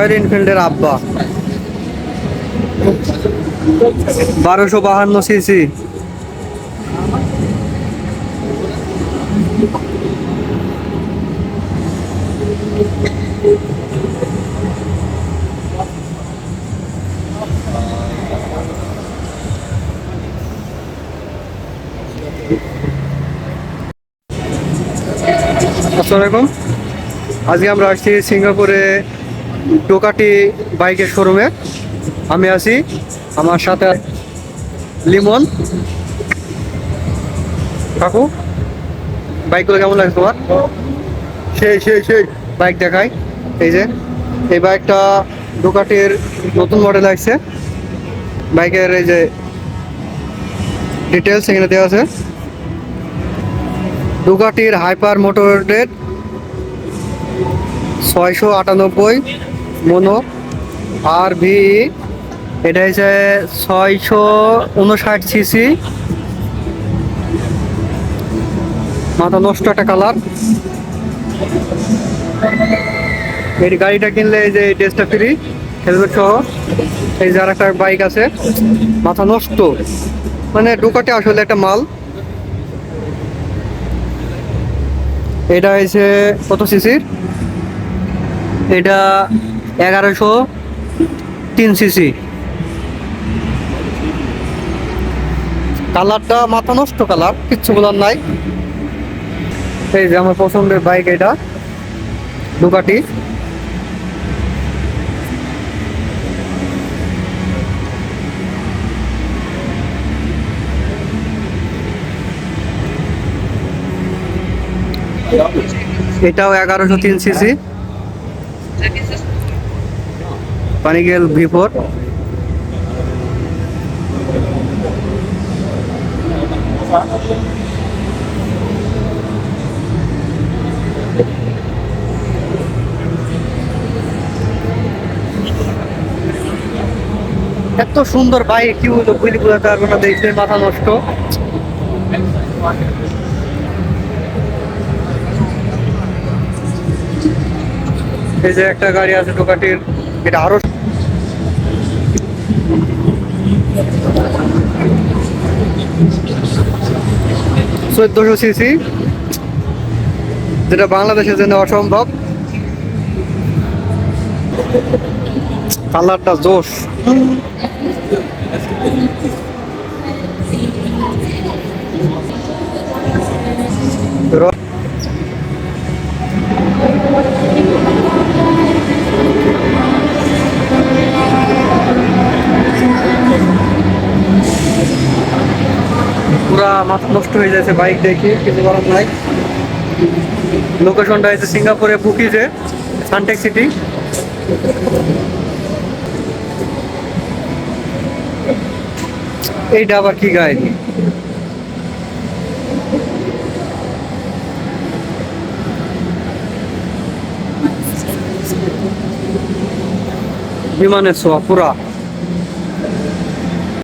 Royal এনফিল্ডের আব্বা, 1252 CC. আসসালামু আলাইকুম। আজকে আমরা আসছি সিঙ্গাপুরে ডুকাটি বাইকের শোরুমে। আমি আছি, আমার সাথে লিমন। কাকু, বাইকগুলো কেমন লাগছে তোমার? সেই সেই সেই বাইক দেখাই। এই যে এই বাইকটা ডুকাটির নতুন মডেল আসছে। বাইকের এই যে ডিটেলস এখানে দেওয়া আছে। ডুকাটির হাইপার মোটরেড 698 মনো আর ভি। এটা হচ্ছে 659 সিসি। মাথা নষ্ট একটা কালার। এই গাড়িটা কিনলে এই যে ড্রেসটা ফ্রি, হেলমেট সহ। এই যে আর একটা বাইক আছে, মাথা নষ্ট, মানে ডুকাটি আসলে একটা মাল। এটা হয়েছে কত সিসির? এটা 1103 সিসি। কালারটা মাথা নষ্ট কালার, কিচ্ছু বলার নাই। এই যে আমার পছন্দের বাইক, এটা ডুকাটি। এটাও 1103 সিসি, পানিগেল V4। এত সুন্দর বাইক কি বলবো, গুলি গুলাতে পারবো না, দেখতে মাথা নষ্ট। এই যে একটা গাড়ি আছে ডুকাটির, এটা আরো 1400 সিসি, যেটা বাংলাদেশের জন্য অসম্ভব। কালারটা জোশ। পুরা মাথা নষ্ট হয়ে যাচ্ছে বাইক দেখে, কিছু করার নাই। লোকেশনটা হচ্ছে সিঙ্গাপুরে বুকিজে, সানটেক সিটি। এইটা আবার কি গাড়ি? বিমানের ছোঁয়া পুরা।